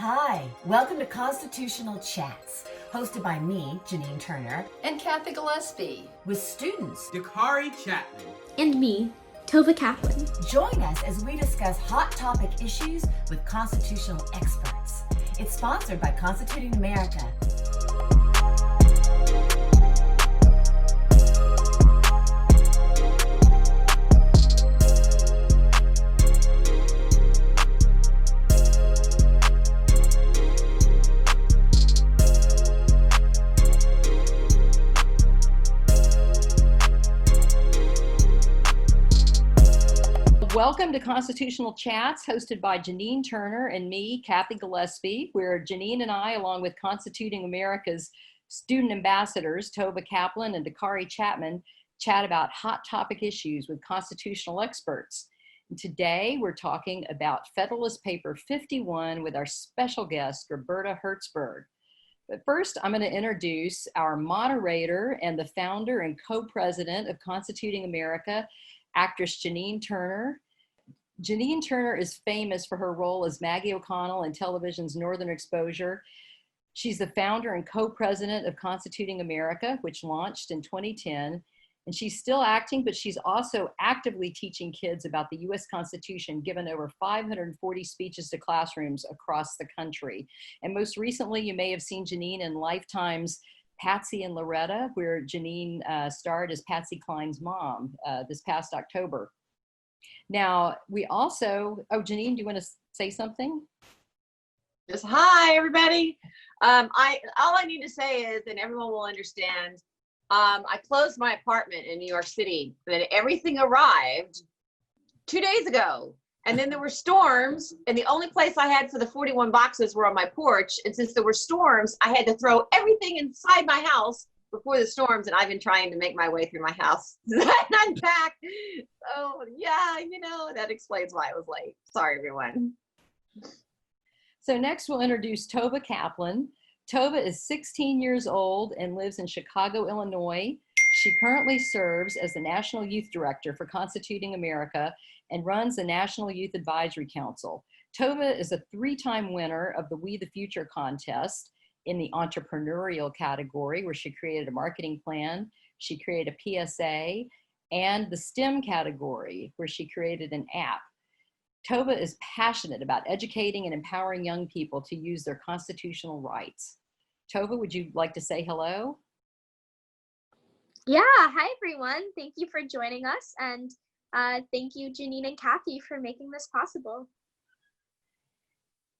Hi, welcome to Constitutional Chats, hosted by me, Janine Turner, and Cathy Gillespie, with students Dakare, Chatman, and me, Toba Kaplan. Join us as we discuss hot topic issues with constitutional experts. It's sponsored by Constituting America. Welcome to Constitutional Chats, hosted by Janine Turner and me, Cathy Gillespie, where Janine and I, along with Constituting America's student ambassadors, Toba Kaplan and Dakare Chatman, chat about hot topic issues with constitutional experts. And today, we're talking about Federalist Paper 51 with our special guest, Bobbi Herzberg. But first, I'm going to introduce our moderator and the founder and co-president of Constituting America, actress Janine Turner. Janine Turner is famous for her role as Maggie O'Connell in television's Northern Exposure. She's the founder and co-president of Constituting America, which launched in 2010. And she's still acting, but she's also actively teaching kids about the U.S. Constitution, given over 540 speeches to classrooms across the country. And most recently, you may have seen Janine in Lifetime's Patsy and Loretta, where Janine starred as Patsy Cline's mom this past October. Now, we also, Janine, do you want to say something? Just hi, everybody. All I need to say is, and everyone will understand, I closed my apartment in New York City, and everything arrived 2 days ago. And then there were storms, and the only place I had for the 41 boxes were on my porch. And since there were storms, I had to throw everything inside my house before the storms, and I've been trying to make my way through my house and unpack. So yeah, that explains why I was late. Sorry, everyone. So next we'll introduce Toba Kaplan. Tova is 16 years old and lives in Chicago, Illinois. She currently serves as the National Youth Director for Constituting America and runs the National Youth Advisory Council. Tova is a 3-time winner of the We the Future contest in the entrepreneurial category, where she created a marketing plan, she created a PSA, and the STEM category, where she created an app. Tova is passionate about educating and empowering young people to use their constitutional rights. Tova, would you like to say hello? Yeah, hi everyone. Thank you for joining us, and thank you, Janine and Cathy, for making this possible.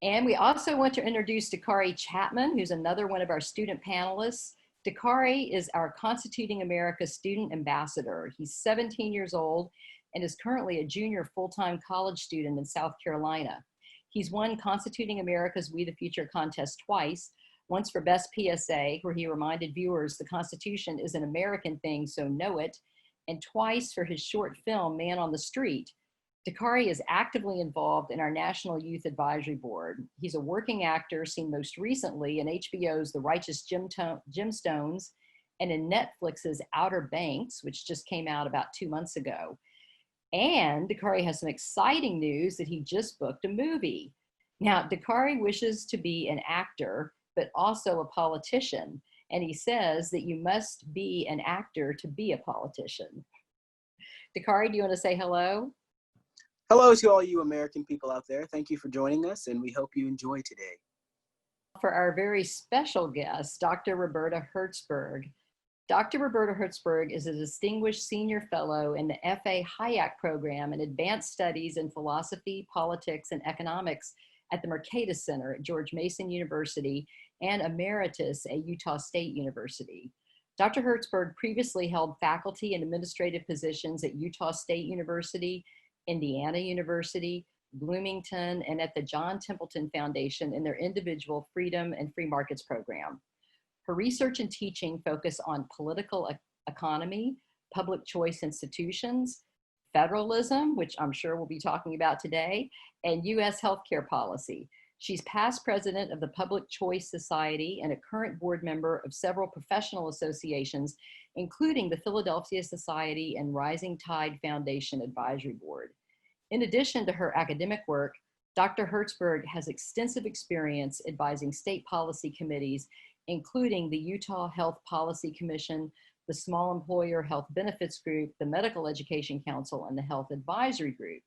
And we also want to introduce Dakare Chatman, who's another one of our student panelists. Dakare is our Constituting America student ambassador. He's 17 years old and is currently a junior full-time college student in South Carolina. He's won Constituting America's We the Future contest twice, once for Best PSA, where he reminded viewers the Constitution is an American thing, so know it, and twice for his short film, Man on the Street. Dakare is actively involved in our National Youth Advisory Board. He's a working actor, seen most recently in HBO's The Righteous Gemstones and in Netflix's Outer Banks, which just came out about 2 months ago. And Dakare has some exciting news that he just booked a movie. Now, Dakare wishes to be an actor, but also a politician. And he says that you must be an actor to be a politician. Dakare, do you want to say hello? Hello to all you American people out there. Thank you for joining us, and we hope you enjoy today. For our very special guest, Dr. Bobbi Herzberg. Dr. Bobbi Herzberg is a distinguished senior fellow in the F.A. Hayek program in advanced studies in philosophy, politics, and economics at the Mercatus Center at George Mason University and emeritus at Utah State University. Dr. Herzberg previously held faculty and administrative positions at Utah State University, Indiana University, Bloomington, and at the John Templeton Foundation in their individual Freedom and Free Markets program. Her research and teaching focus on political economy, public choice institutions, federalism, which I'm sure we'll be talking about today, and U.S. healthcare policy. She's past president of the Public Choice Society and a current board member of several professional associations, including the Philadelphia Society and Rising Tide Foundation Advisory Board. In addition to her academic work, Dr. Herzberg has extensive experience advising state policy committees, including the Utah Health Policy Commission, the Small Employer Health Benefits Group, the Medical Education Council, and the Health Advisory Group.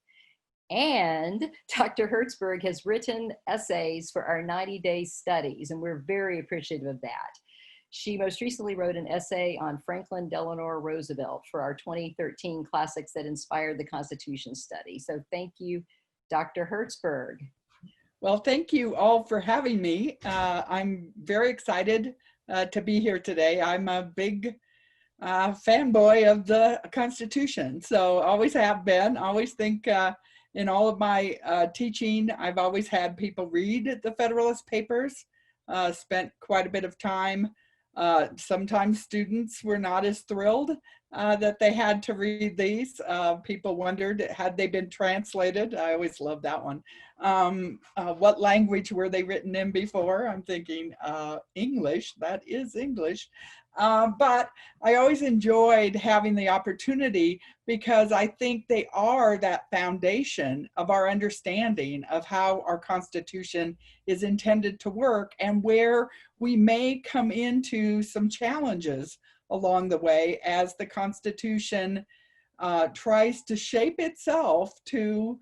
And Dr. Herzberg has written essays for our 90-day studies, and we're very appreciative of that. She most recently wrote an essay on Franklin Delano Roosevelt for our 2013 Classics That Inspired the Constitution study. So thank you, Dr. Herzberg. Well, thank you all for having me. I'm very excited to be here today. I'm a big fanboy of the Constitution, so always have been. Always think in all of my teaching, I've always had people read the Federalist Papers, spent quite a bit of time. Sometimes students were not as thrilled that they had to read these. People wondered, had they been translated? I always love that one. What language were they written in before? I'm thinking English, that is English. But I always enjoyed having the opportunity because I think they are that foundation of our understanding of how our Constitution is intended to work and where we may come into some challenges along the way as the Constitution tries to shape itself to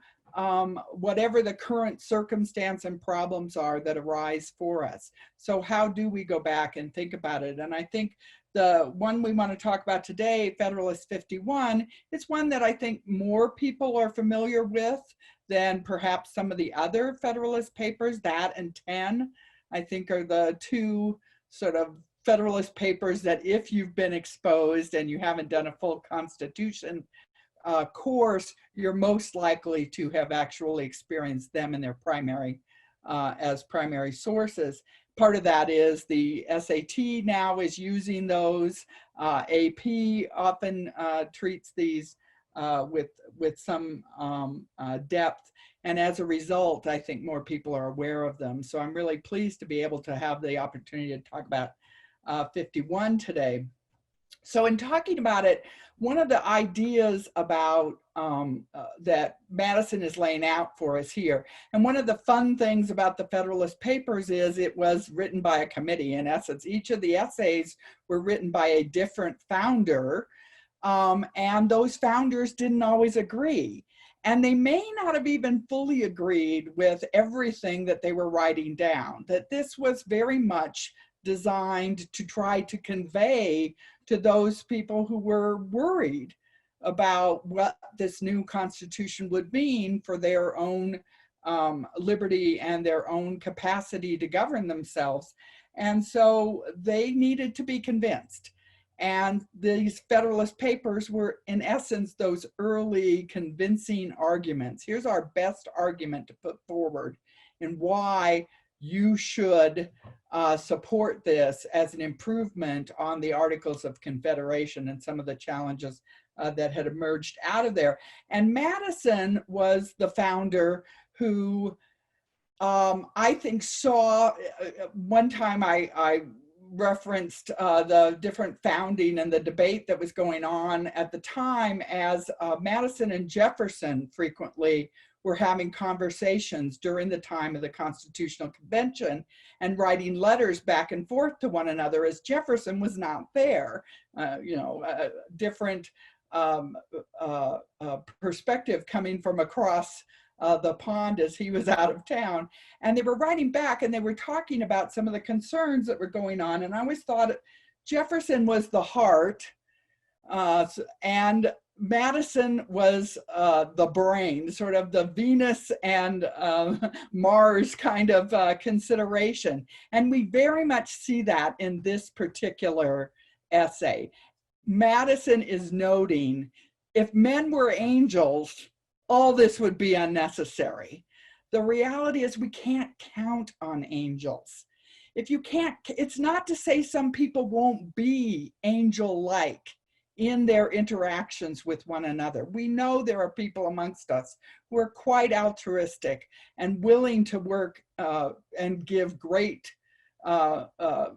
whatever the current circumstance and problems are that arise for us. So how do we go back and think about it? And I think the one we want to talk about today, Federalist 51, is one that I think more people are familiar with than perhaps some of the other Federalist Papers. That and 10, I think, are the two sort of Federalist Papers that if you've been exposed and you haven't done a full Constitution course, you're most likely to have actually experienced them in their primary, as primary sources. Part of that is the SAT now is using those. AP often treats these with some depth. And as a result, I think more people are aware of them. So I'm really pleased to be able to have the opportunity to talk about 51 today. So in talking about it, one of the ideas about that Madison is laying out for us here, and one of the fun things about the Federalist Papers is it was written by a committee. In essence, each of the essays were written by a different founder, and those founders didn't always agree. And they may not have even fully agreed with everything that they were writing down, that this was very much designed to try to convey to those people who were worried about what this new Constitution would mean for their own liberty and their own capacity to govern themselves. And so they needed to be convinced. And these Federalist Papers were, in essence, those early convincing arguments. Here's our best argument to put forward and why you should support this as an improvement on the Articles of Confederation and some of the challenges that had emerged out of there. And Madison was the founder who I think saw, one time I referenced the different founding and the debate that was going on at the time as Madison and Jefferson frequently were having conversations during the time of the Constitutional Convention and writing letters back and forth to one another as Jefferson was not there. Different perspective coming from across the pond as he was out of town. And they were writing back and they were talking about some of the concerns that were going on. And I always thought Jefferson was the heart and Madison was the brain, sort of the Venus and Mars kind of consideration. And we very much see that in this particular essay. Madison is noting, if men were angels, all this would be unnecessary. The reality is we can't count on angels. If you can't, it's not to say some people won't be angel-like in their interactions with one another. We know there are people amongst us who are quite altruistic and willing to work and give great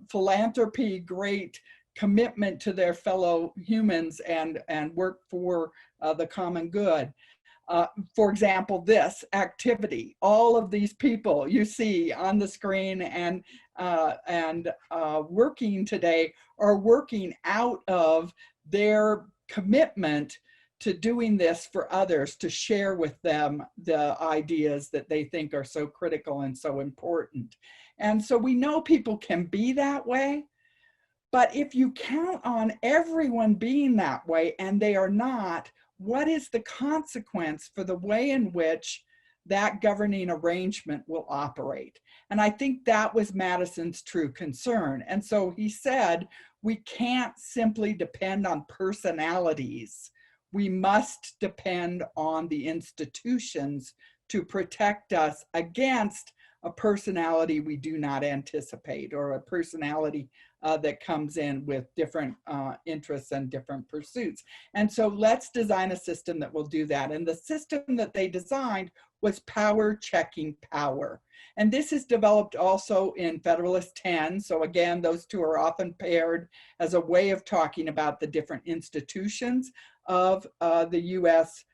philanthropy, great commitment to their fellow humans and work for the common good. For example, this activity, all of these people you see on the screen and working today are working out of their commitment to doing this for others, to share with them the ideas that they think are so critical and so important. And so we know people can be that way, but if you count on everyone being that way and they are not, what is the consequence for the way in which that governing arrangement will operate? And I think that was Madison's true concern. And so he said, we can't simply depend on personalities. We must depend on the institutions to protect us against a personality we do not anticipate, or a personality that comes in with different interests and different pursuits. And so let's design a system that will do that. And the system that they designed was power checking power. And this is developed also in Federalist 10. So again, those two are often paired as a way of talking about the different institutions of the US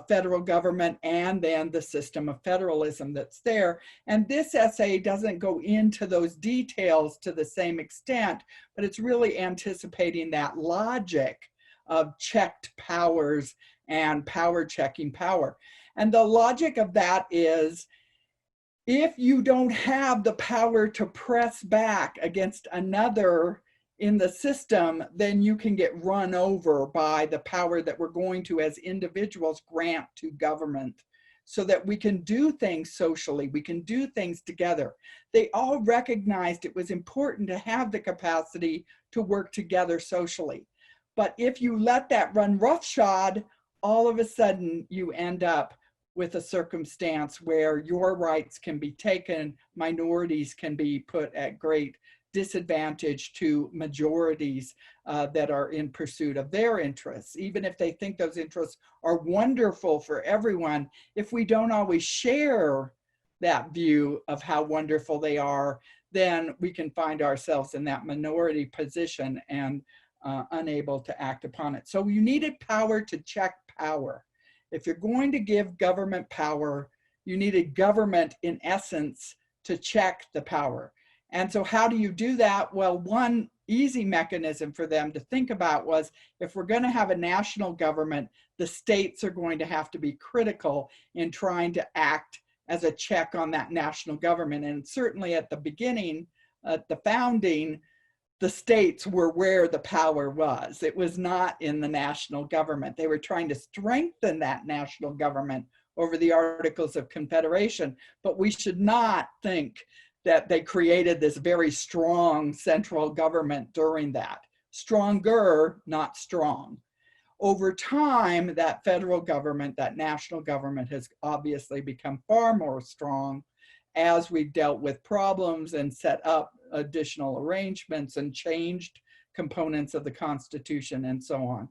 federal government, and then the system of federalism that's there. And this essay doesn't go into those details to the same extent, but it's really anticipating that logic of checked powers and power checking power. And the logic of that is, if you don't have the power to press back against another in the system, then you can get run over by the power that we're going to, as individuals, grant to government, so that we can do things socially, we can do things together. They all recognized it was important to have the capacity to work together socially. But if you let that run roughshod, all of a sudden you end up with a circumstance where your rights can be taken, minorities can be put at great disadvantage to majorities that are in pursuit of their interests, even if they think those interests are wonderful for everyone. If we don't always share that view of how wonderful they are, then we can find ourselves in that minority position and unable to act upon it. So you needed power to check power. If you're going to give government power, you needed government, in essence, to check the power. And so how do you do that? Well, one easy mechanism for them to think about was, if we're going to have a national government, the states are going to have to be critical in trying to act as a check on that national government. And certainly at the beginning, at the founding, the states were where the power was. It was not in the national government. They were trying to strengthen that national government over the Articles of Confederation, but we should not think that they created this very strong central government during that. Stronger, not strong. Over time, that federal government, that national government, has obviously become far more strong as we've dealt with problems and set up additional arrangements and changed components of the Constitution and so on.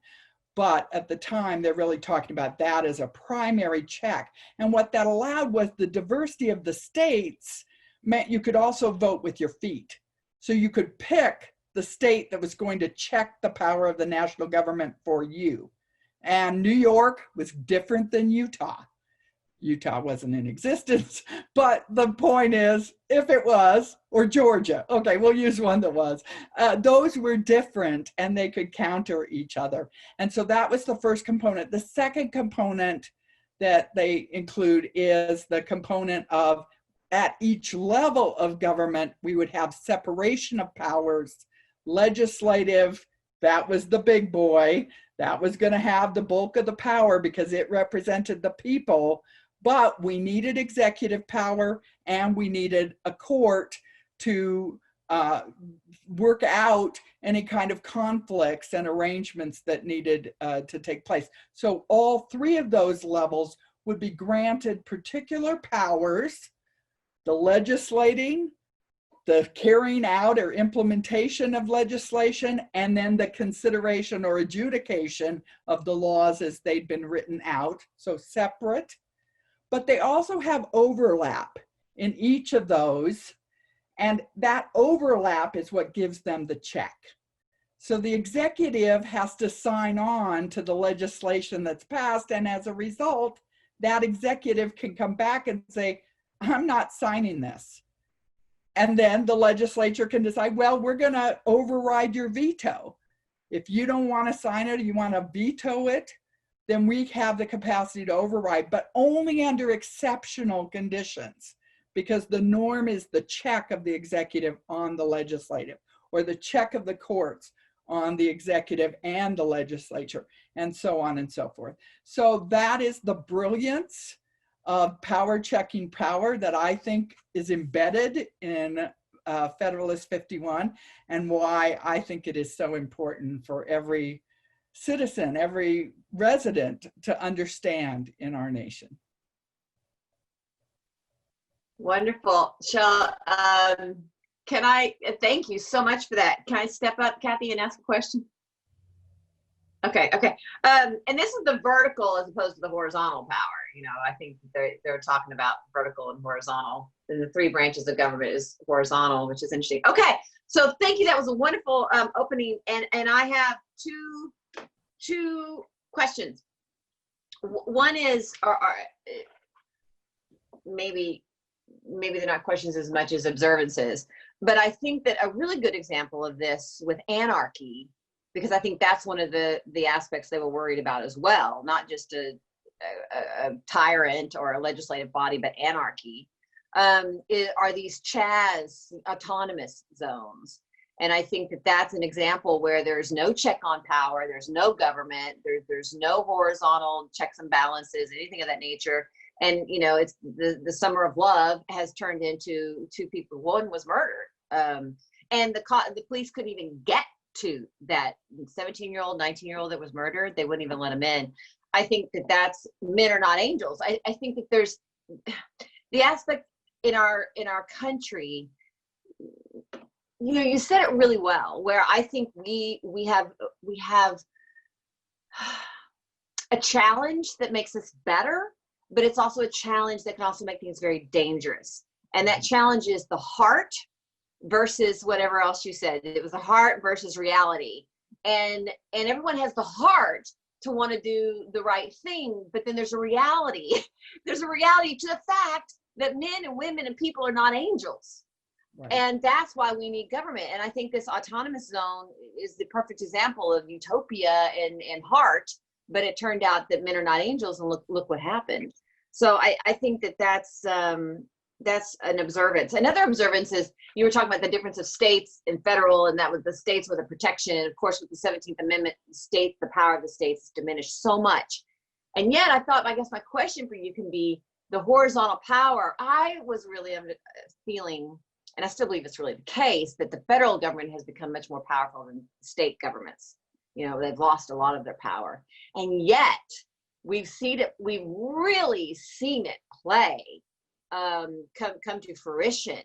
But at the time, they're really talking about that as a primary check. And what that allowed was the diversity of the states meant you could also vote with your feet. So you could pick the state that was going to check the power of the national government for you. And New York was different than Utah. Utah wasn't in existence, but the point is, if it was, or Georgia, okay, we'll use one that was, those were different and they could counter each other. And so that was the first component. The second component that they include is the component of, at each level of government, we would have separation of powers. Legislative, that was the big boy. That was going to have the bulk of the power because it represented the people. But we needed executive power, and we needed a court to work out any kind of conflicts and arrangements that needed to take place. So all three of those levels would be granted particular powers: the legislating, the carrying out or implementation of legislation, and then the consideration or adjudication of the laws as they'd been written out. So separate, but they also have overlap in each of those. And that overlap is what gives them the check. So the executive has to sign on to the legislation that's passed, and as a result, that executive can come back and say, I'm not signing this. And then the legislature can decide, well, we're going to override your veto. If you don't want to sign it, or you want to veto it, then we have the capacity to override, but only under exceptional conditions, because the norm is the check of the executive on the legislative, or the check of the courts on the executive and the legislature, and so on and so forth. So that is the brilliance of power checking power that I think is embedded in Federalist 51, and why I think it is so important for every citizen, every resident to understand in our nation. Wonderful. Can I thank you so much for that? Can I step up, Cathy, and ask a question? Okay. And this is the vertical as opposed to the horizontal power. You know, I think they're talking about vertical and horizontal, and the three branches of government is horizontal, which is interesting. Okay, so thank you. That was a wonderful opening, and I have two questions. One is, maybe they're not questions as much as observances, but I think that a really good example of this with anarchy, because I think that's one of the aspects they were worried about as well, not just a tyrant or a legislative body, but anarchy, are these CHAZ, autonomous zones. And I think that that's an example where there's no check on power, there's no government, there's no horizontal checks and balances, anything of that nature. And, you know, it's the summer of love has turned into two people. One was murdered. And the police couldn't even get to that 17-year-old, 19-year-old that was murdered. They wouldn't even let him in. I think that that's men are not angels. I think that there's the aspect in our country, you know, you said it really well, where I think we have a challenge that makes us better, but it's also a challenge that can also make things very dangerous. And that challenge is the heart versus whatever else you said. It was the heart versus reality. And everyone has the heart to want to do the right thing, but then there's a reality. There's a reality to the fact that men and women and people are not angels. Right. And that's why we need government. And I think this autonomous zone is the perfect example of utopia and heart, but it turned out that men are not angels, and look what happened. So I think that that's an observance. Another observance is, you were talking about the difference of states and federal, and that was the states with a protection. And of course, with the 17th Amendment, the power of the states is diminished so much. And yet I guess my question for you can be the horizontal power. I was really feeling, and I still believe it's really the case, that the federal government has become much more powerful than state governments. You know, they've lost a lot of their power. And yet we've really seen it play come to fruition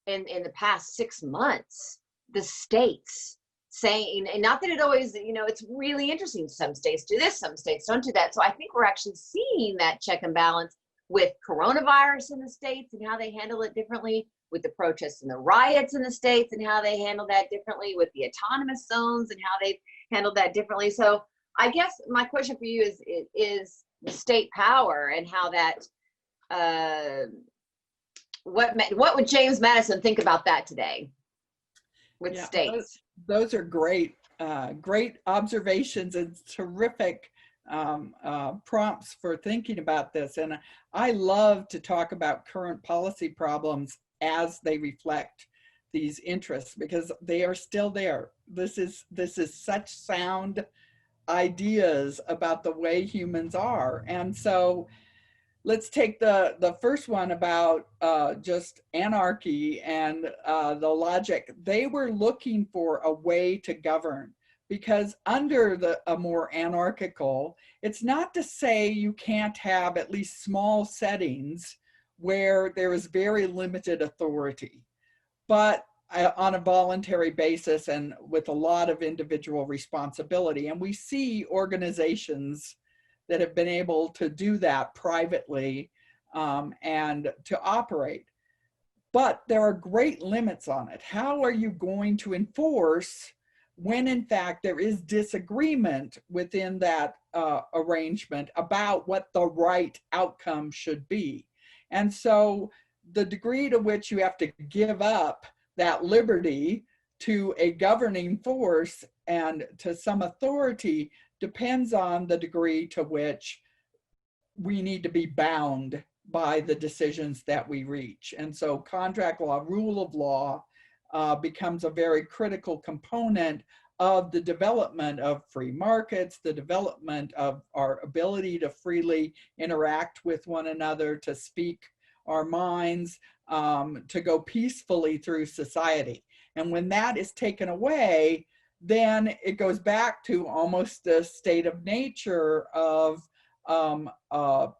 in the past 6 months. The states saying, and not that it always, you know, it's really interesting. Some states do this, some states don't do that. So I think we're actually seeing that check and balance with coronavirus in the states and how they handle it differently, with the protests and the riots in the states and how they handle that differently, with the autonomous zones and how they've handled that differently. So I guess my question for you is the state power and how that, what would James Madison think about that today with states? Those are great observations and terrific prompts for thinking about this. And I love to talk about current policy problems as they reflect these interests, because they are still there. This is such sound ideas about the way humans are. And so let's take the first one about just anarchy and the logic. They were looking for a way to govern, because under a more anarchical, it's not to say you can't have at least small settings where there is very limited authority, but on a voluntary basis and with a lot of individual responsibility. And we see organizations that have been able to do that privately and to operate. But there are great limits on it. How are you going to enforce when in fact there is disagreement within that arrangement about what the right outcome should be. And so the degree to which you have to give up that liberty to a governing force and to some authority depends on the degree to which we need to be bound by the decisions that we reach. And so contract law, rule of law, becomes a very critical component of the development of free markets, the development of our ability to freely interact with one another, to speak our minds, to go peacefully through society. And when that is taken away, then it goes back to almost the state of nature of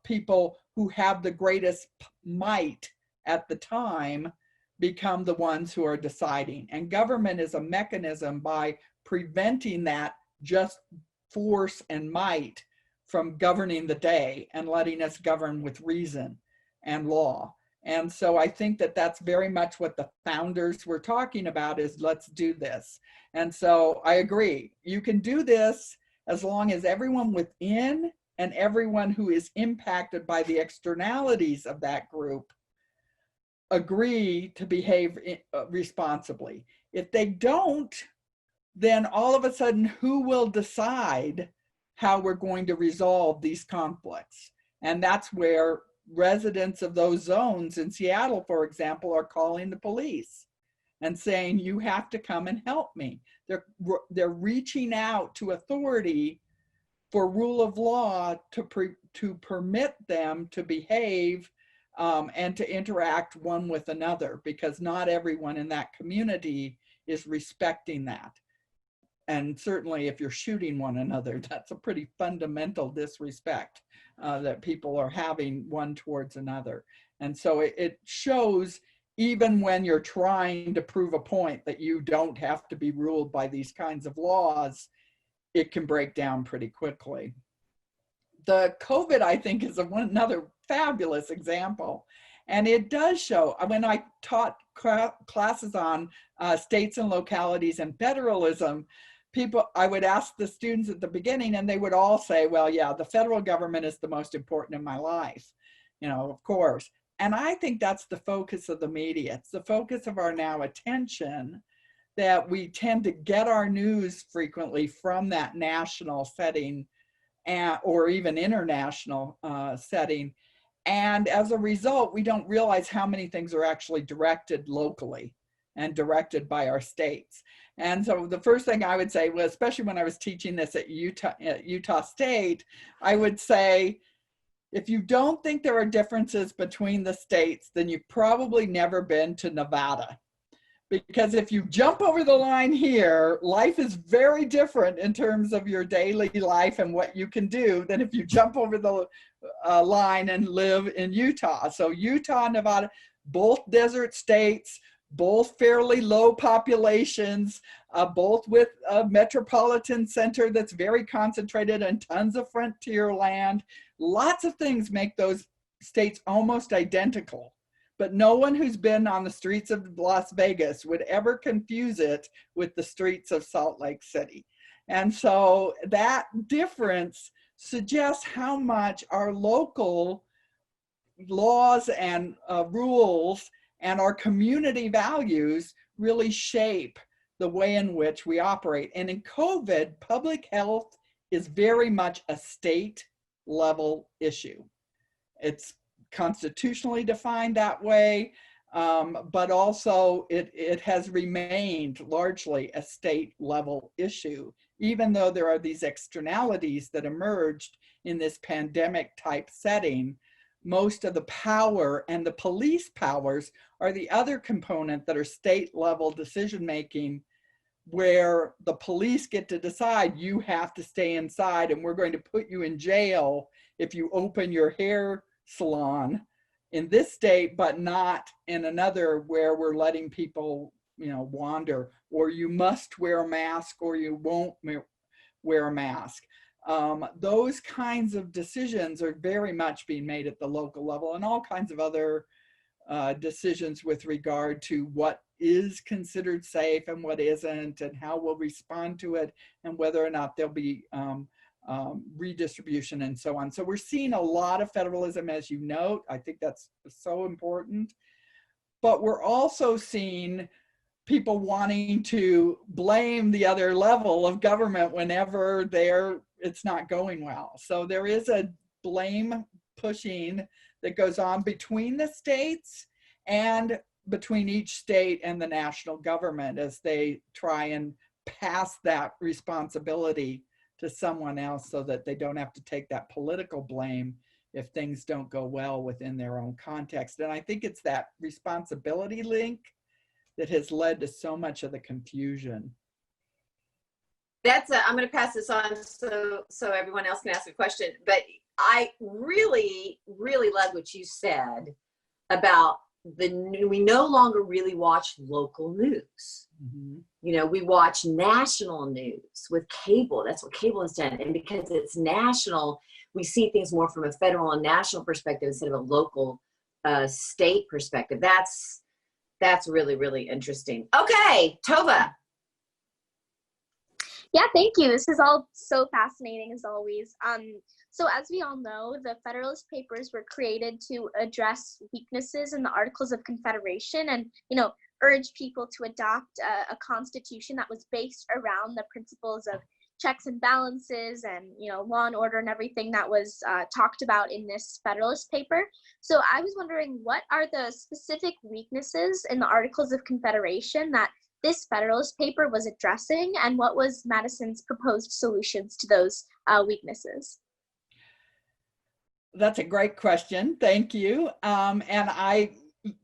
people who have the greatest might at the time become the ones who are deciding. And government is a mechanism by preventing that just force and might from governing the day and letting us govern with reason and law. And so I think that that's very much what the founders were talking about, is let's do this. And so I agree, you can do this as long as everyone within and everyone who is impacted by the externalities of that group agree to behave responsibly. If they don't, then all of a sudden, who will decide how we're going to resolve these conflicts? And that's where residents of those zones in Seattle, for example, are calling the police and saying, you have to come and help me. They're reaching out to authority for rule of law to permit them to behave and to interact one with another, because not everyone in that community is respecting that. And certainly if you're shooting one another, that's a pretty fundamental disrespect that people are having one towards another. And so it shows, even when you're trying to prove a point that you don't have to be ruled by these kinds of laws, it can break down pretty quickly. The COVID, I think, is another fabulous example. And it does show, when I taught classes on states and localities and federalism, I would ask the students at the beginning, and they would all say, well, yeah, the federal government is the most important in my life, of course. And I think that's the focus of the media. It's the focus of our now attention, that we tend to get our news frequently from that national setting or even international setting. And as a result, we don't realize how many things are actually directed locally and directed by our states. And so the first thing I would say, well, especially when I was teaching this at Utah State, I would say, if you don't think there are differences between the states, then you've probably never been to Nevada. Because if you jump over the line here, life is very different in terms of your daily life and what you can do than if you jump over the line and live in Utah. So Utah, Nevada, both desert states, both fairly low populations, both with a metropolitan center that's very concentrated and tons of frontier land. Lots of things make those states almost identical. But no one who's been on the streets of Las Vegas would ever confuse it with the streets of Salt Lake City. And so that difference suggests how much our local laws and rules and our community values really shape the way in which we operate. And in COVID, public health is very much a state level issue. It's constitutionally defined that way, but also it has remained largely a state level issue, even though there are these externalities that emerged in this pandemic type setting. Most of the power and the police powers are the other component that are state level decision making, where the police get to decide you have to stay inside and we're going to put you in jail if you open your hair salon in this state, but not in another where we're letting people, wander, or you must wear a mask or you won't wear a mask. Those kinds of decisions are very much being made at the local level, and all kinds of other decisions with regard to what is considered safe and what isn't, and how we'll respond to it, and whether or not there'll be redistribution and so on. So we're seeing a lot of federalism, as you note. I think that's so important. But we're also seeing people wanting to blame the other level of government whenever it's not going well. So there is a blame pushing that goes on between the states and between each state and the national government as they try and pass that responsibility to someone else so that they don't have to take that political blame if things don't go well within their own context. And I think it's that responsibility link that has led to so much of the confusion. I'm going to pass this on so everyone else can ask a question. But I really, really love what you said about we no longer really watch local news. Mm-hmm. You know, we watch national news with cable. That's what cable has done. And because it's national, we see things more from a federal and national perspective instead of a local state perspective. That's really, really interesting. Okay, Tova. Yeah, thank you. This is all so fascinating as always. So as we all know, the Federalist Papers were created to address weaknesses in the Articles of Confederation and, urge people to adopt a constitution that was based around the principles of checks and balances and, law and order and everything that was talked about in this Federalist paper. So I was wondering, what are the specific weaknesses in the Articles of Confederation that this Federalist paper was addressing, and what was Madison's proposed solutions to those weaknesses? That's a great question. Thank you. And I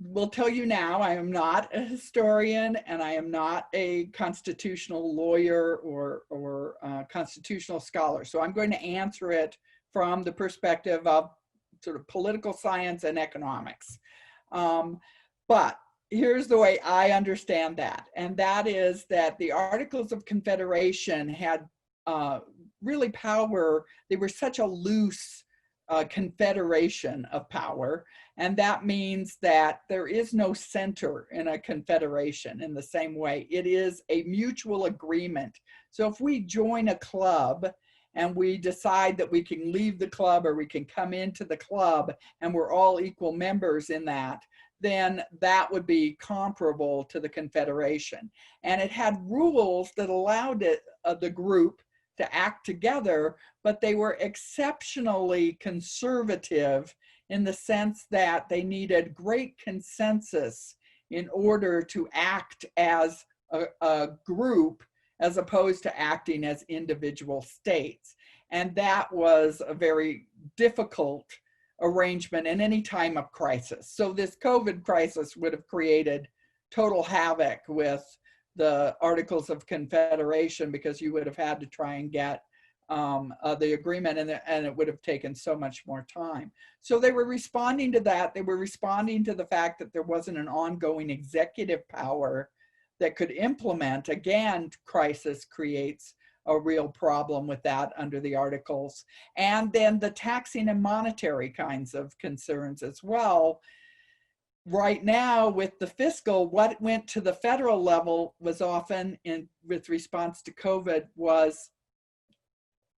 will tell you now, I am not a historian and I am not a constitutional lawyer or constitutional scholar. So I'm going to answer it from the perspective of sort of political science and economics. But here's the way I understand that. And that is that the Articles of Confederation had really power. They were such a loose confederation of power. And that means that there is no center in a confederation in the same way. It is a mutual agreement. So if we join a club and we decide that we can leave the club or we can come into the club and we're all equal members in that, then that would be comparable to the Confederation. And it had rules that allowed the group to act together, but they were exceptionally conservative in the sense that they needed great consensus in order to act as a group as opposed to acting as individual states. And that was a very difficult arrangement in any time of crisis. So this COVID crisis would have created total havoc with the Articles of Confederation because you would have had to try and get the agreement and it would have taken so much more time. So they were responding to that. They were responding to the fact that there wasn't an ongoing executive power that could implement. Again, crisis creates a real problem with that under the Articles. And then the taxing and monetary kinds of concerns as well. Right now with the fiscal, what went to the federal level was often with response to COVID was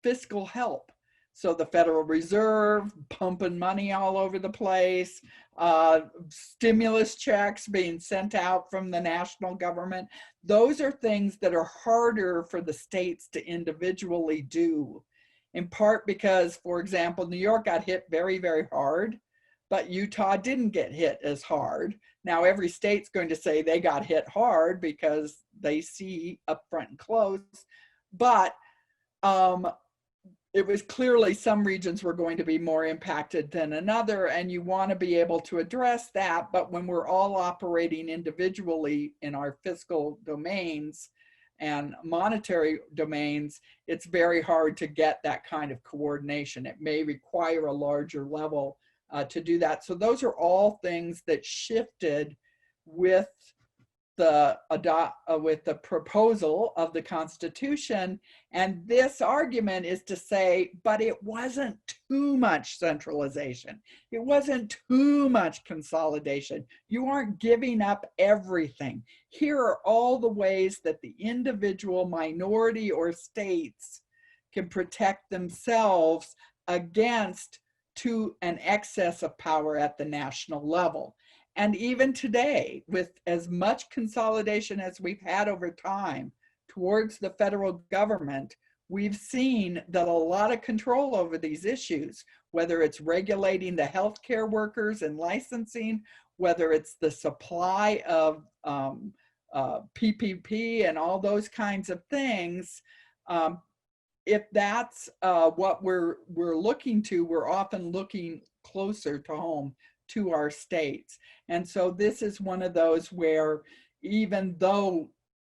fiscal help. So the Federal Reserve pumping money all over the place, stimulus checks being sent out from the national government. Those are things that are harder for the states to individually do, in part because, for example, New York got hit very, very hard, but Utah didn't get hit as hard. Now every state's going to say they got hit hard because they see up front and close, but it was clearly some regions were going to be more impacted than another, and you want to be able to address that. But when we're all operating individually in our fiscal domains and monetary domains, it's very hard to get that kind of coordination. It may require a larger level to do that. So those are all things that shifted with the proposal of the Constitution. And this argument is to say, but it wasn't too much centralization. It wasn't too much consolidation. You aren't giving up everything. Here are all the ways that the individual minority or states can protect themselves against to an excess of power at the national level. And even today, with as much consolidation as we've had over time towards the federal government, we've seen that a lot of control over these issues, whether it's regulating the healthcare workers and licensing, whether it's the supply of PPP and all those kinds of things. If that's what we're looking to, we're often looking closer to home to our states. And so this is one of those where, even though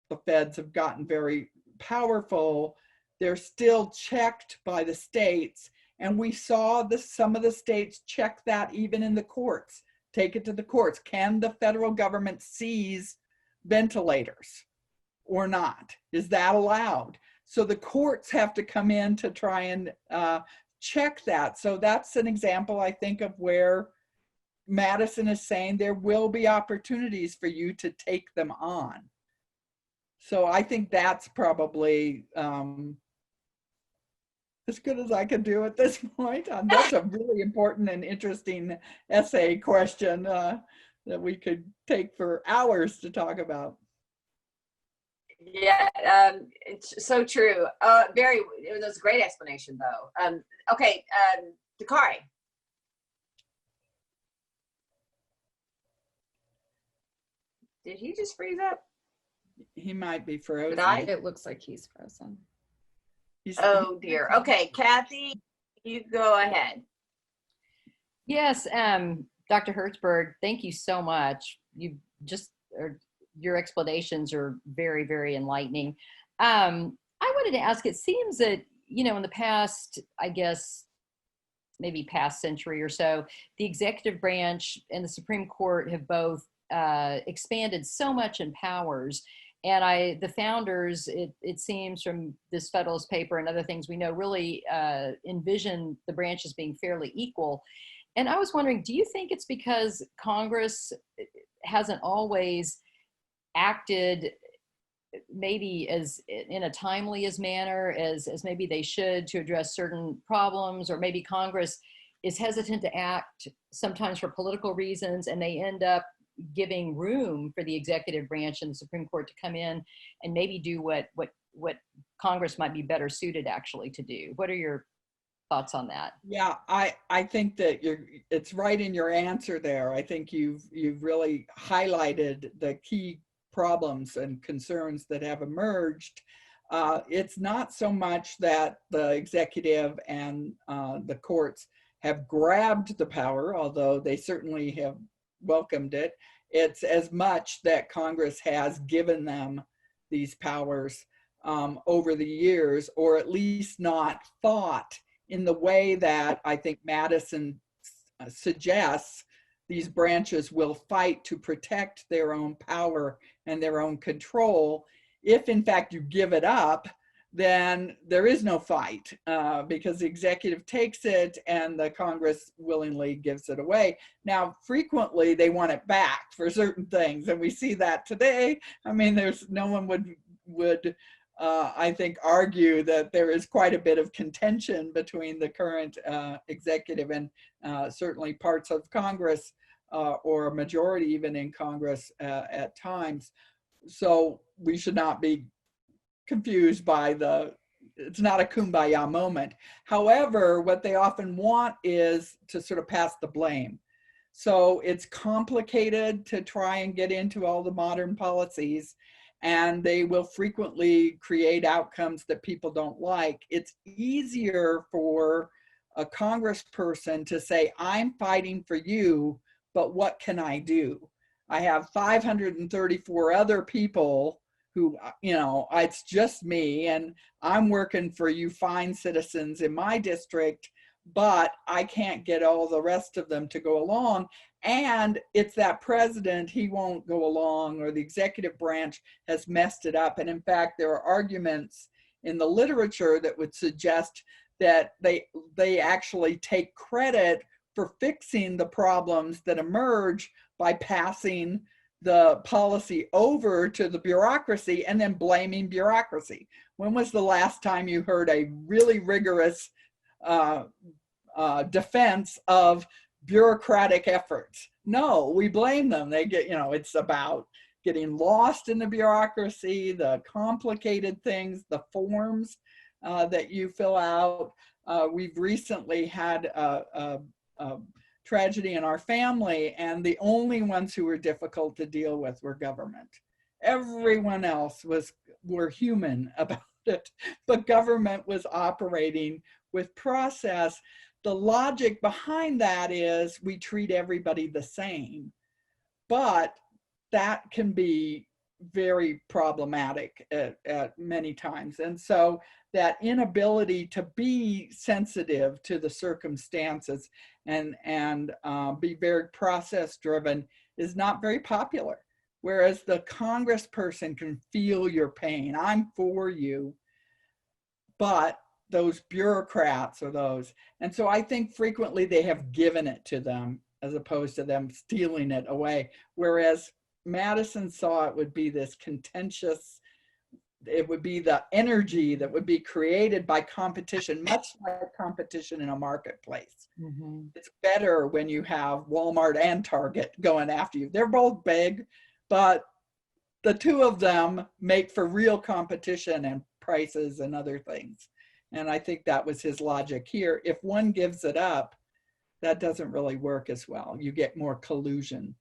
the feds have gotten very powerful, they're still checked by the states. And we saw some of the states check that even in the courts, take it to the courts. Can the federal government seize ventilators or not? Is that allowed? So the courts have to come in to try and check that. So that's an example, I think, of where Madison is saying there will be opportunities for you to take them on. So I think that's probably as good as I can do at this point. That's a really important and interesting essay question that we could take for hours to talk about. Yeah, it's so true. It was a great explanation, though. Okay, Dakare. Did he just freeze up? He might be frozen. It looks like he's frozen. Oh dear. Okay, Cathy, you go ahead. Yes, Dr. Herzberg, thank you so much. Your explanations are very, very enlightening. I wanted to ask, it seems that, in the past, I guess, maybe past century or so, the executive branch and the Supreme Court have both expanded so much in powers. And the founders, it seems from this Federalist Paper and other things we know, really envision the branches being fairly equal. And I was wondering, do you think it's because Congress hasn't always acted maybe as in a timely as manner as maybe they should to address certain problems, or maybe Congress is hesitant to act sometimes for political reasons, and they end up giving room for the executive branch and the Supreme Court to come in and maybe do what Congress might be better suited actually to do? What are your thoughts on that? Yeah, I think that it's right in your answer there. I think you've really highlighted the key problems and concerns that have emerged. It's not so much that the executive and the courts have grabbed the power, although they certainly have welcomed it. It's as much that Congress has given them these powers over the years, or at least not fought in the way that I think Madison suggests these branches will fight to protect their own power and their own control. If in fact you give it up, then there is no fight because the executive takes it and the Congress willingly gives it away. Now, frequently they want it back for certain things, and we see that today. I mean, no one would I think argue that there is quite a bit of contention between the current executive and certainly parts of Congress or a majority even in Congress at times. So we should not be confused by it's not a kumbaya moment. However, what they often want is to sort of pass the blame. So it's complicated to try and get into all the modern policies, and they will frequently create outcomes that people don't like. It's easier for a congressperson to say, I'm fighting for you, but what can I do? I have 534 other people who, it's just me, and I'm working for you fine citizens in my district, but I can't get all the rest of them to go along. And it's that president, he won't go along, or the executive branch has messed it up. And in fact, there are arguments in the literature that would suggest that they actually take credit for fixing the problems that emerge by passing the policy over to the bureaucracy and then blaming bureaucracy. When was the last time you heard a really rigorous defense of bureaucratic efforts? No, we blame them. They get, it's about getting lost in the bureaucracy, the complicated things, the forms that you fill out. We've recently had a tragedy in our family, and the only ones who were difficult to deal with were government. Everyone else were human about it, but government was operating with process. The logic behind that is we treat everybody the same, but that can be very problematic at many times. And so that inability to be sensitive to the circumstances and be very process driven is not very popular. Whereas the congressperson can feel your pain. I'm for you, but those bureaucrats are those. And so I think frequently they have given it to them as opposed to them stealing it away. Whereas Madison saw it would be this contentious, it would be the energy that would be created by competition, much like competition in a marketplace. Mm-hmm. It's better when you have Walmart and Target going after you. They're both big, but the two of them make for real competition and prices and other things. And I think that was his logic here. If one gives it up, that doesn't really work as well. You get more collusion.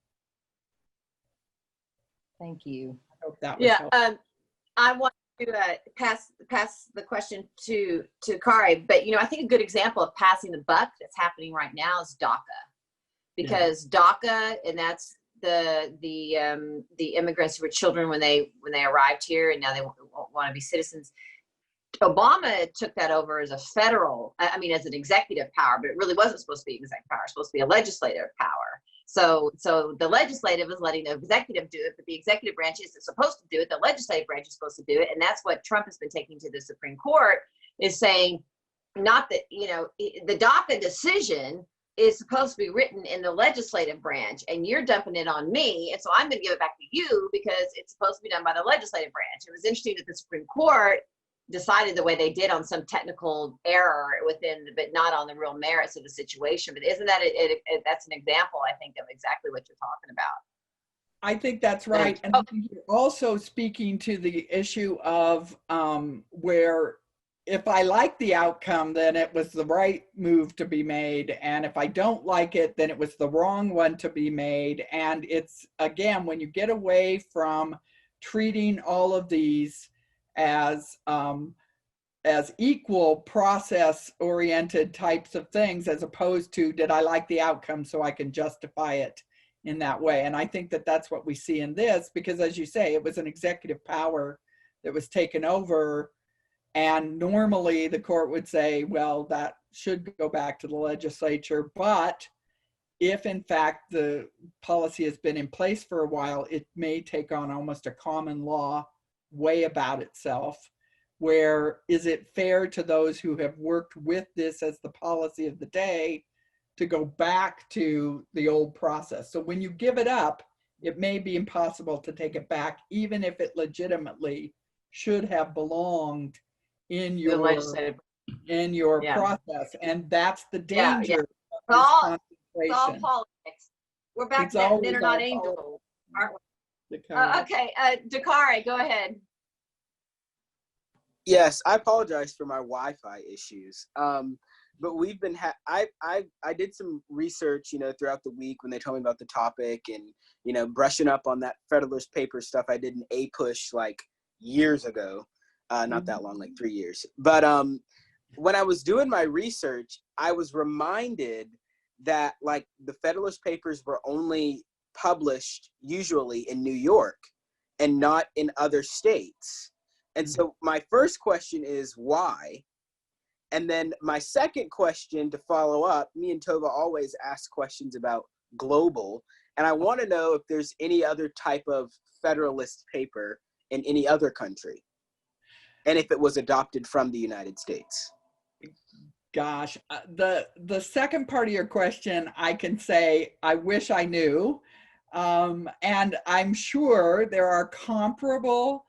Thank you. I hope that was helpful. I want to pass the question to Kari, but I think a good example of passing the buck that's happening right now is DACA, because DACA, and that's the immigrants who were children when they arrived here, and now they want to be citizens. Obama took that over as a federal, as an executive power, but it really wasn't supposed to be executive power. It's supposed to be a legislative power. So the legislative is letting the executive do it, but the executive branch isn't supposed to do it. The legislative branch is supposed to do it. And that's what Trump has been taking to the Supreme Court, is saying, not that, the DACA decision is supposed to be written in the legislative branch, and you're dumping it on me. And so I'm going to give it back to you because it's supposed to be done by the legislative branch. It was interesting that the Supreme Court decided the way they did on some technical error but not on the real merits of the situation. But isn't that that's an example, I think, of exactly what you're talking about? I think that's right. And you're also speaking to the issue of where if I like the outcome, then it was the right move to be made. And if I don't like it, then it was the wrong one to be made. And it's, again, when you get away from treating all of these as equal process-oriented types of things, as opposed to, did I like the outcome so I can justify it in that way? And I think that that's what we see in this, because as you say, it was an executive power that was taken over. And normally the court would say, well, that should go back to the legislature. But if in fact the policy has been in place for a while, it may take on almost a common law way about itself, where is it fair to those who have worked with this as the policy of the day to go back to the old process? So when you give it up, it may be impossible to take it back, even if it legitimately should have belonged in your process. And that's the danger. It's all politics. We're back to that men are not angels, aren't we? Okay, Dakare, go ahead. Yes, I apologize for my Wi-Fi issues. But we've been I did some research, throughout the week when they told me about the topic, and brushing up on that Federalist Paper stuff I did an A-push like years ago, not that long, like 3 years. But when I was doing my research, I was reminded that like the Federalist Papers were only published usually in New York and not in other states. And so my first question is why? And then my second question to follow up, me and Tova always ask questions about global. And I want to know if there's any other type of Federalist Paper in any other country, and if it was adopted from the United States. Gosh, the second part of your question, I can say, I wish I knew. And I'm sure there are comparable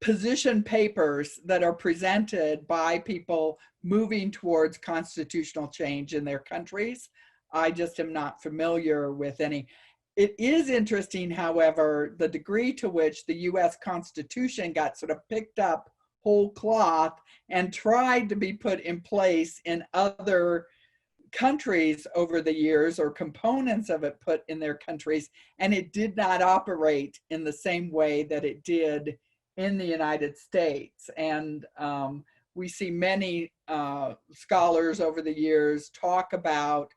position papers that are presented by people moving towards constitutional change in their countries. I just am not familiar with any. It is interesting, however, the degree to which the US Constitution got sort of picked up whole cloth and tried to be put in place in other countries over the years, or components of it put in their countries, and it did not operate in the same way that it did in the United States. And we see many scholars over the years talk about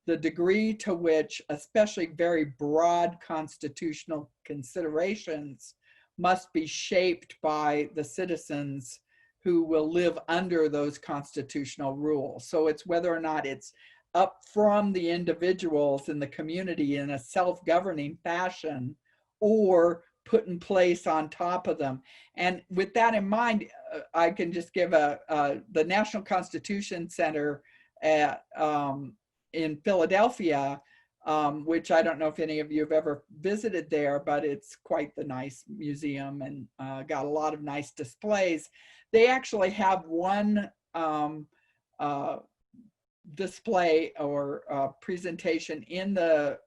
the degree to which, especially very broad constitutional considerations, must be shaped by the citizens who will live under those constitutional rules. So it's whether or not it's up from the individuals in the community in a self-governing fashion, or put in place on top of them. And with that in mind, I can just give the National Constitution Center at, in Philadelphia, which I don't know if any of you have ever visited there, but it's quite the nice museum, and got a lot of nice displays. They actually have one display or presentation in the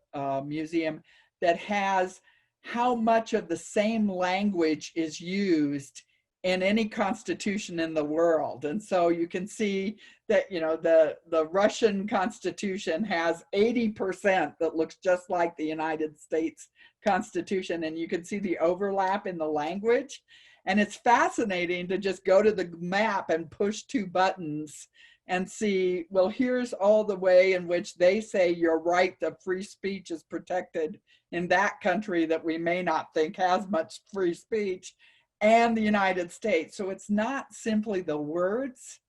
museum that has how much of the same language is used in any constitution in the world. And so you can see that, you know, the Russian Constitution has 80% that looks just like the United States Constitution, and you can see the overlap in the language. And it's fascinating to just go to the map and push two buttons and see, well, here's all the way in which they say your right to free speech is protected in that country that we may not think has much free speech, and the United States. So it's not simply the words,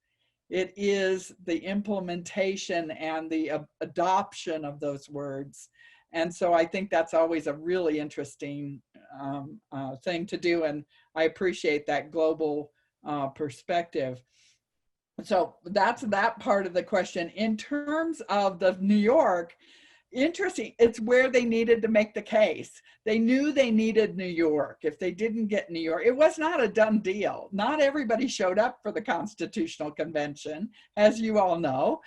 it is the implementation and the adoption of those words. And so I think that's always a really interesting thing to do. And I appreciate that global perspective. So that's that part of the question. In terms of the New York, interesting, it's where they needed to make the case. They knew they needed New York. If they didn't get New York, it was not a done deal. Not everybody showed up for the Constitutional Convention, as you all know.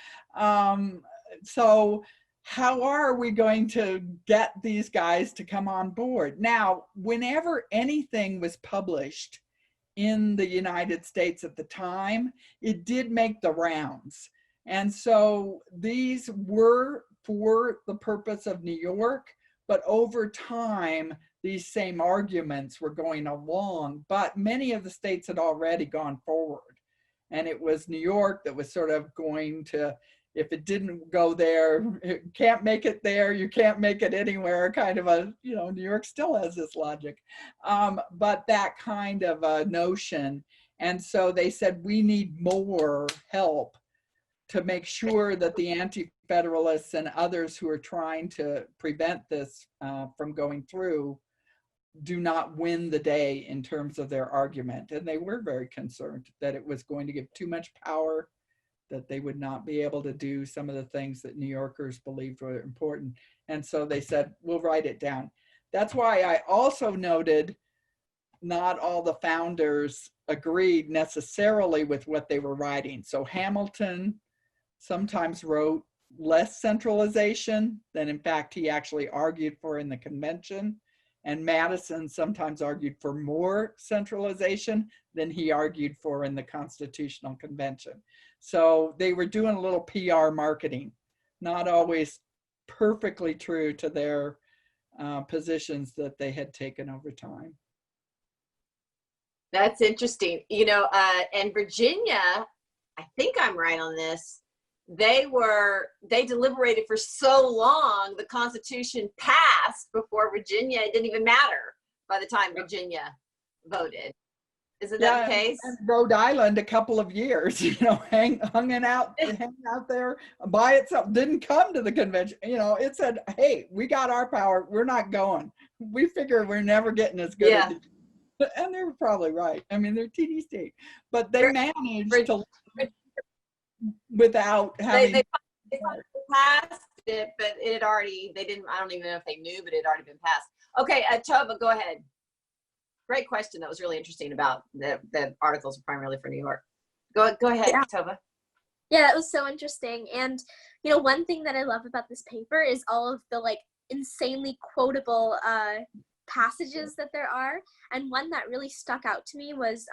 So how are we going to get these guys to come on board? Now, whenever anything was published in the United States at the time, it did make the rounds. And so these were for the purpose of New York, but over time, these same arguments were going along, but many of the states had already gone forward. And it was New York that was sort of going to, if it didn't go there, it can't make it there, you can't make it anywhere, kind of a, you know, New York still has this logic, but that kind of a notion. And so they said, we need more help to make sure that the anti-federalists and others who are trying to prevent this from going through do not win the day in terms of their argument. And they were very concerned that it was going to give too much power, that they would not be able to do some of the things that New Yorkers believed were important. And so they said, we'll write it down. That's why I also noted not all the founders agreed necessarily with what they were writing. So Hamilton sometimes wrote less centralization than in fact he actually argued for in the convention. And Madison sometimes argued for more centralization than he argued for in the Constitutional Convention. So they were doing a little PR marketing, not always perfectly true to their positions that they had taken over time. That's interesting. You know, and Virginia, I think I'm right on this, they deliberated for so long, the Constitution passed before Virginia, it didn't even matter by the time Virginia voted. Isn't that the case? And Rhode Island, a couple of years, you know, hanging out there by itself, didn't come to the convention. You know, it said, hey, we got our power, we're not going. We figure we're never getting as good as And they're probably right. I mean, they're teeny state, but they managed to without having. They passed it, but it had already, they didn't, I don't even know if they knew, but it had already been passed. Okay, Tova, go ahead. Great question. That was really interesting about the articles primarily for New York. Go ahead, Yeah. Tova. Yeah, that was so interesting. And, you know, one thing that I love about this paper is all of the like insanely quotable passages that there are. And one that really stuck out to me was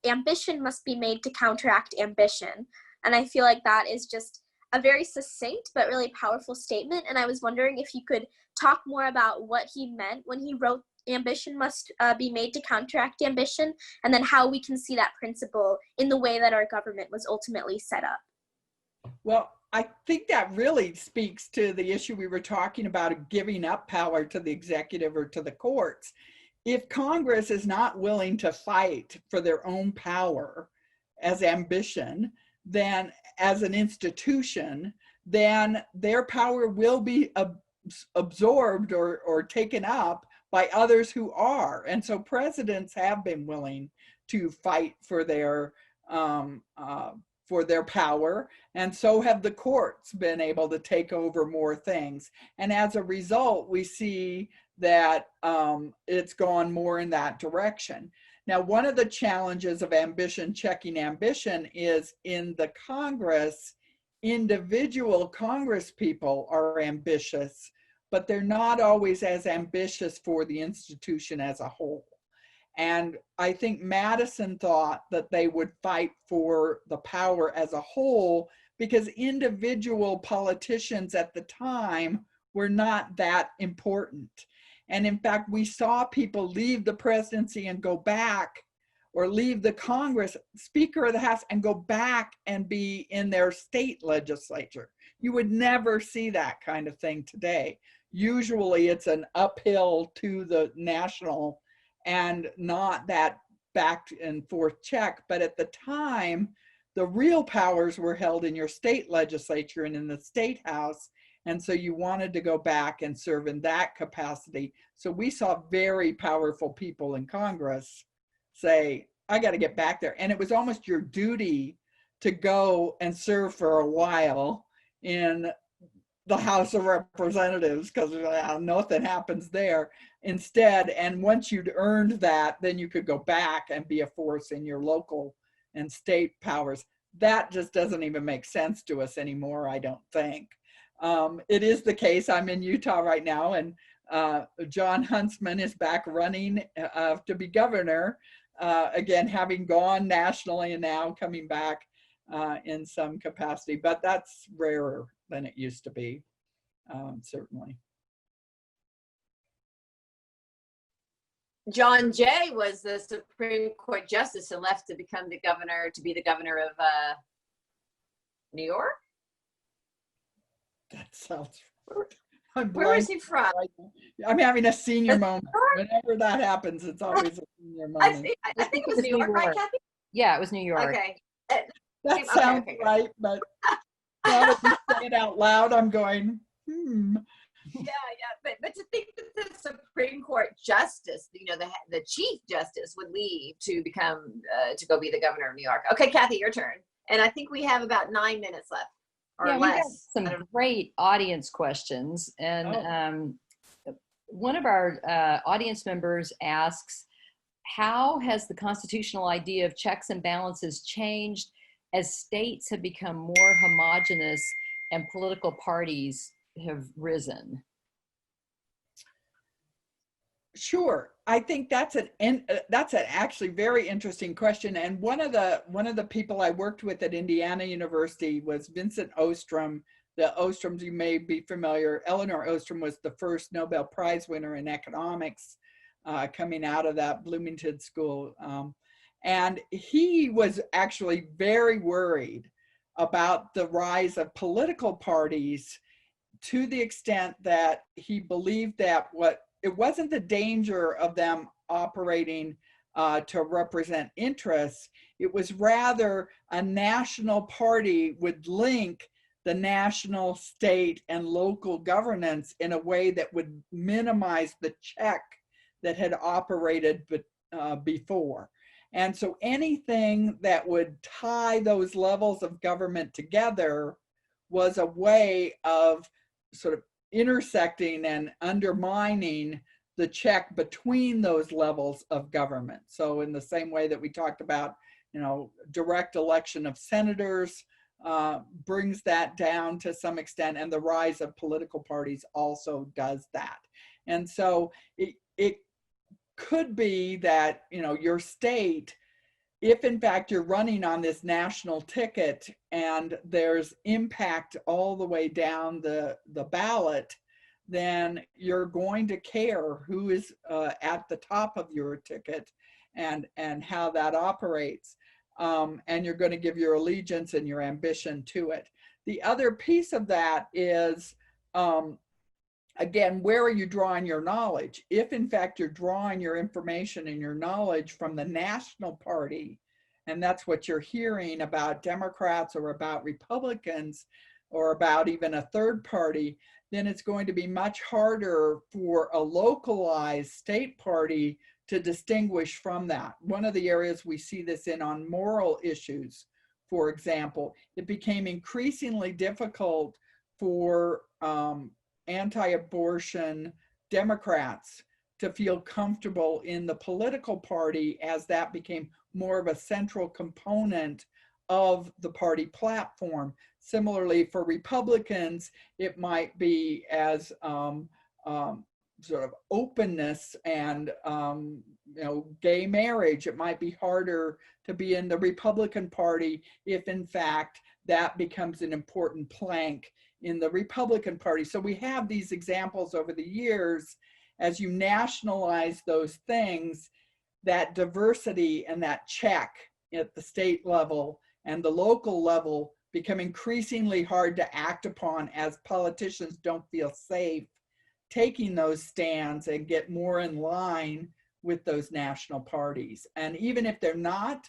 ambition must be made to counteract ambition. And I feel like that is just a very succinct but really powerful statement. And I was wondering if you could talk more about what he meant when he wrote ambition must be made to counteract ambition, and then how we can see that principle in the way that our government was ultimately set up. Well, I think that really speaks to the issue we were talking about of giving up power to the executive or to the courts. If Congress is not willing to fight for their own power as ambition, then as an institution, then their power will be absorbed or taken up by others who are. And so presidents have been willing to fight for their power, and so have the courts been able to take over more things. And as a result, we see that it's gone more in that direction. Now, one of the challenges of ambition, checking ambition, is in the Congress, individual Congress people are ambitious, but they're not always as ambitious for the institution as a whole. And I think Madison thought that they would fight for the power as a whole because individual politicians at the time were not that important. And in fact, we saw people leave the presidency and go back, or leave the Congress, Speaker of the House, and go back and be in their state legislature. You would never see that kind of thing today. Usually it's an uphill to the national and not that back and forth check. But at the time, the real powers were held in your state legislature and in the state house. And so you wanted to go back and serve in that capacity. So we saw very powerful people in Congress say, I got to get back there. And it was almost your duty to go and serve for a while in the House of Representatives, because nothing happens there instead. And once you'd earned that, then you could go back and be a force in your local and state powers. That just doesn't even make sense to us anymore, I don't think. It is the case. I'm in Utah right now, and John Huntsman is back running to be governor, again, having gone nationally and now coming back in some capacity, but that's rarer than it used to be, certainly. John Jay was the Supreme Court justice and left to become the governor, to be the governor of New York. That sounds. Where is he from? I'm having a senior moment. Whenever that happens, it's always a senior moment. I think it was New York, right, Kathy? Yeah, it was New York. Okay. That sounds right, but now that you say it out loud, I'm going, Yeah, but to think that the Supreme Court justice, you know, the chief justice would leave to become to go be the governor of New York. Okay, Kathy, your turn. And I think we have about 9 minutes left, or yeah, less. We have some great audience questions, and one of our audience members asks, how has the constitutional idea of checks and balances changed as states have become more homogenous and political parties have risen? Sure, I think that's an actually very interesting question. And one of the people I worked with at Indiana University was Vincent Ostrom. The Ostroms, you may be familiar. Eleanor Ostrom was the first Nobel Prize winner in economics, coming out of that Bloomington school. And he was actually very worried about the rise of political parties, to the extent that he believed that it wasn't the danger of them operating to represent interests. It was rather a national party would link the national, state, and local governance in a way that would minimize the check that had operated before. And so anything that would tie those levels of government together was a way of sort of intersecting and undermining the check between those levels of government. So in the same way that we talked about, direct election of senators brings that down to some extent, and the rise of political parties also does that. And so it could be that, your state, if in fact you're running on this national ticket and there's impact all the way down the ballot, then you're going to care who is at the top of your ticket and how that operates. And you're going to give your allegiance and your ambition to it. The other piece of that is, again, where are you drawing your knowledge? If in fact you're drawing your information and your knowledge from the national party, and that's what you're hearing about Democrats or about Republicans or about even a third party, then it's going to be much harder for a localized state party to distinguish from that. One of the areas we see this in on moral issues, for example, it became increasingly difficult for anti-abortion Democrats to feel comfortable in the political party as that became more of a central component of the party platform. Similarly, for Republicans, it might be as sort of openness and gay marriage. It might be harder to be in the Republican Party if in fact that becomes an important plank in the Republican Party. So we have these examples over the years. As you nationalize those things, that diversity and that check at the state level and the local level become increasingly hard to act upon as politicians don't feel safe taking those stands and get more in line with those national parties. And even if they're not,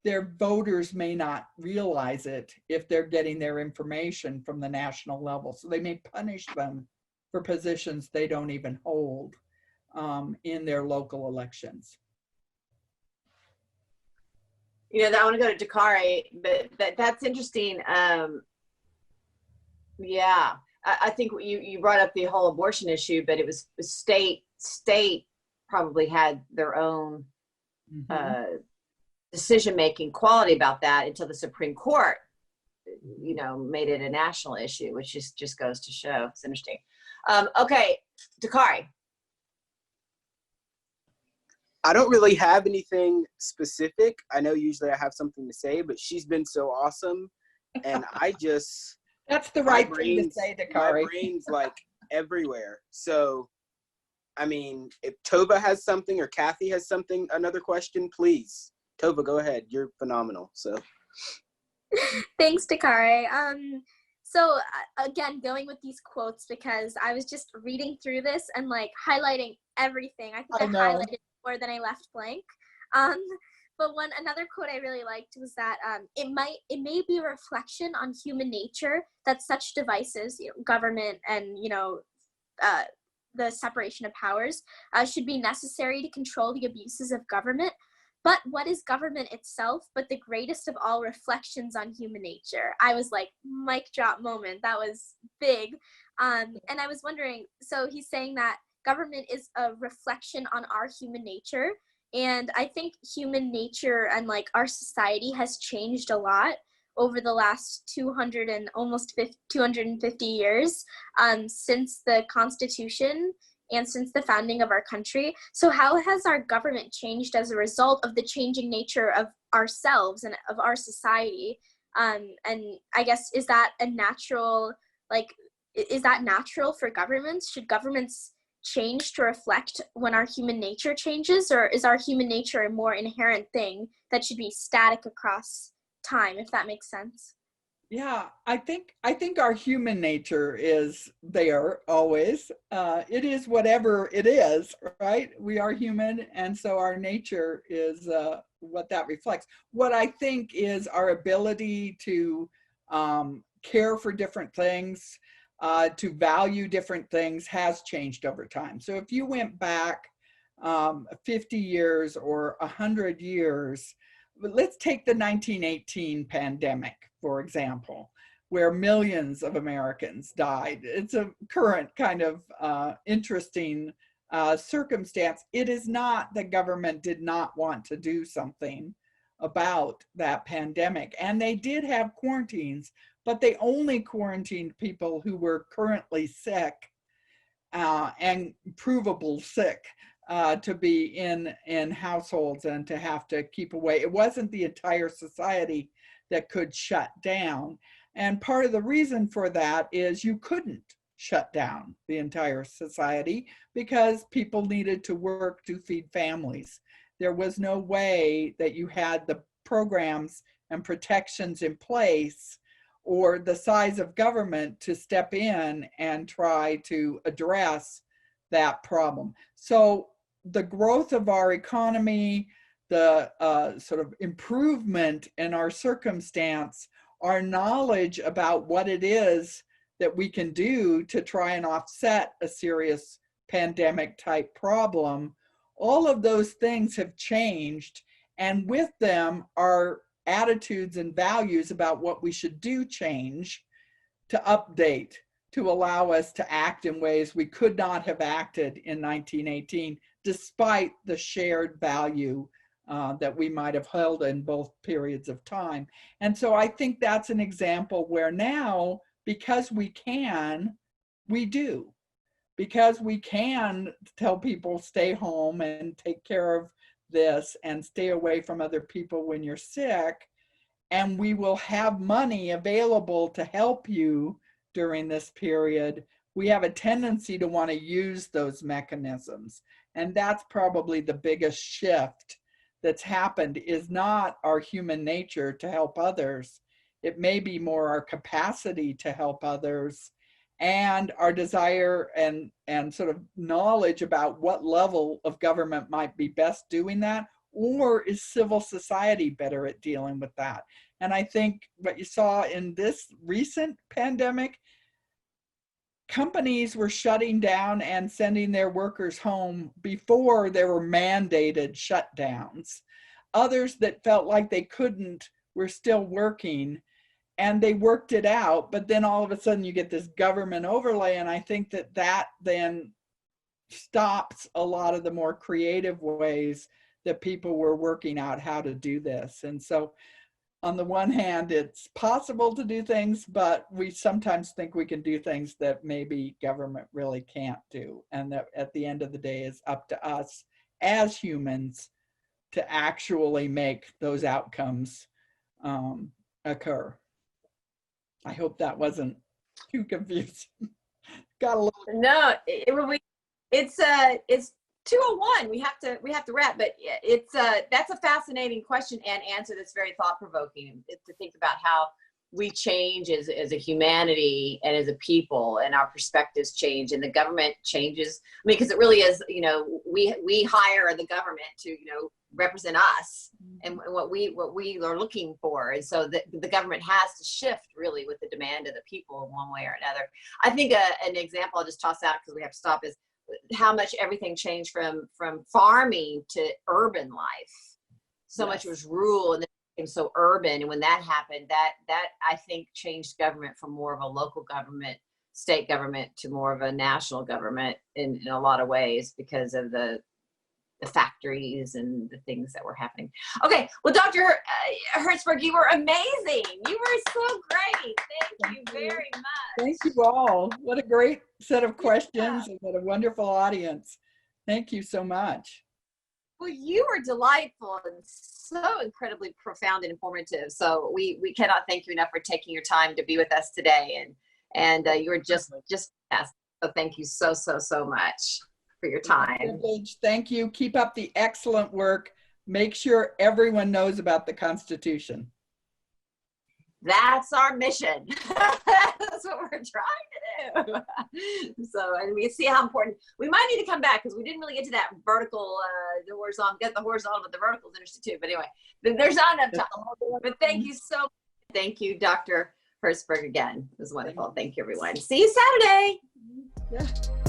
their voters may not realize it if they're getting their information from the national level. So they may punish them for positions they don't even hold in their local elections. I want to go to Dakare, but that's interesting. Yeah, I think you brought up the whole abortion issue, but it was state probably had their own decision-making quality about that until the Supreme Court, made it a national issue, which just goes to show. It's interesting. Okay, Dakare. I don't really have anything specific. I know usually I have something to say, but she's been so awesome. And I just... That's the right thing to say, Dakare. My brain's like everywhere. So, I mean, if Tova has something or Cathy has something, another question, please. Tova, go ahead. You're phenomenal. So, thanks, Dakare. So again, going with these quotes because I was just reading through this and like highlighting everything. I think I highlighted more than I left blank. But another quote I really liked was that it may be a reflection on human nature that such devices, government and the separation of powers should be necessary to control the abuses of government. But what is government itself but the greatest of all reflections on human nature? I was like, mic drop moment. That was big. And I was wondering, so he's saying that government is a reflection on our human nature. And I think human nature and like our society has changed a lot over the last 250 years since the Constitution and since the founding of our country. So how has our government changed as a result of the changing nature of ourselves and of our society? And I guess, is that natural for governments? Should governments change to reflect when our human nature changes, or is our human nature a more inherent thing that should be static across time, if that makes sense? Yeah, I think our human nature is there always. It is whatever it is, right? We are human, and so our nature is what that reflects. What I think is our ability to care for different things, to value different things has changed over time. So if you went back 50 years or 100 years. But let's take the 1918 pandemic, for example, where millions of Americans died. It's a current kind of interesting circumstance. It is not that government did not want to do something about that pandemic. And they did have quarantines, but they only quarantined people who were currently sick and provable sick to be in households and to have to keep away. It wasn't the entire society that could shut down. And part of the reason for that is you couldn't shut down the entire society because people needed to work to feed families. There was no way that you had the programs and protections in place or the size of government to step in and try to address that problem. So the growth of our economy, the sort of improvement in our circumstance, our knowledge about what it is that we can do to try and offset a serious pandemic type problem, all of those things have changed. And with them, our attitudes and values about what we should do change to update, to allow us to act in ways we could not have acted in 1918, despite the shared value that we might have held in both periods of time. And so I think that's an example where now, because we can, we do. Because we can tell people stay home and take care of this and stay away from other people when you're sick, and we will have money available to help you during this period, we have a tendency to want to use those mechanisms. And that's probably the biggest shift that's happened, is not our human nature to help others. It may be more our capacity to help others and our desire and sort of knowledge about what level of government might be best doing that, or is civil society better at dealing with that? And I think what you saw in this recent pandemic, companies were shutting down and sending their workers home before there were mandated shutdowns. Others that felt like they couldn't were still working, and they worked it out. But then all of a sudden you get this government overlay, and I think that that then stops a lot of the more creative ways that people were working out how to do this. And so on the one hand, it's possible to do things, but we sometimes think we can do things that maybe government really can't do. And that at the end of the day is up to us as humans to actually make those outcomes occur. I hope that wasn't too confusing. Got a little. No, it's 2:01. We have to wrap, but that's a fascinating question and answer that's very thought provoking. To think about how we change as a humanity and as a people, and our perspectives change, and the government changes. I mean, because it really is, we hire the government to, represent us and what we are looking for. And so the government has to shift really with the demand of the people in one way or another. I think an example I'll just toss out because we have to stop is how much everything changed from farming to urban life. So much was rural and then became so urban. And when that happened, that I think changed government from more of a local government, state government, to more of a national government in a lot of ways because of the factories and the things that were happening. Okay, well, Dr. Herzberg, you were amazing. You were so great. Thank you very much. Thank you all. What a great set of questions and what a wonderful audience. Thank you so much. Well, you were delightful and so incredibly profound and informative. So we cannot thank you enough for taking your time to be with us today. And you were just fantastic. So thank you so much for your time. Thank you. Keep up the excellent work. Make sure everyone knows about the Constitution. That's our mission. That's what we're trying to do. So, and we see how important, we might need to come back because we didn't really get to that vertical, the horizontal, get the horizontal, but the vertical is interesting too. But anyway, there's not enough time. But thank you so much. Thank you, Dr. Herzberg, again. It was wonderful. Thank you, everyone. See you Saturday. Yeah.